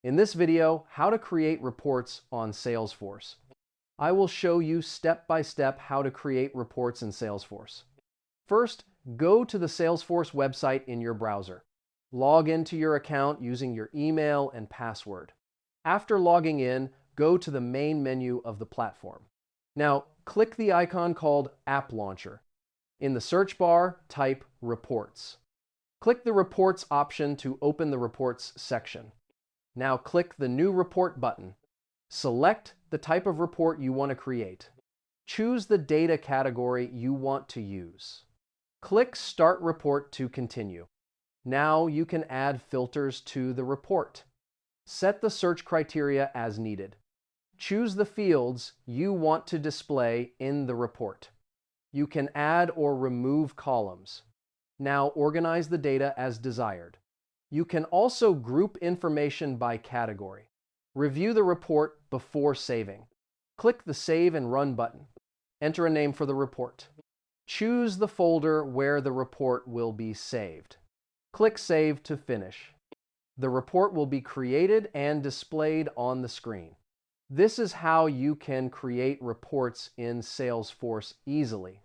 In this video, how to create reports on Salesforce. I will show you step by step how to create reports in Salesforce. First, go to the Salesforce website in your browser. Log into your account using your email and password. After logging in, go to the main menu of the platform. Now, click the icon called App Launcher. In the search bar, type Reports. Click the Reports option to open the Reports section. Now click the New Report button. Select the type of report you want to create. Choose the data category you want to use. Click Start Report to continue. Now you can add filters to the report. Set the search criteria as needed. Choose the fields you want to display in the report. You can add or remove columns. Now organize the data as desired. You can also group information by category. Review the report before saving. Click the Save and Run button. Enter a name for the report. Choose the folder where the report will be saved. Click Save to finish. The report will be created and displayed on the screen. This is how you can create reports in Salesforce easily.